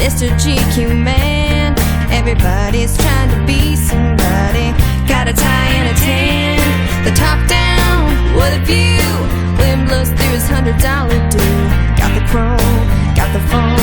Mr. GQ man. Everybody's trying to be somebody. Got a tie and a tan, the top down, what a view. Wind blows through his $100 due. Got the chrome, got the phone.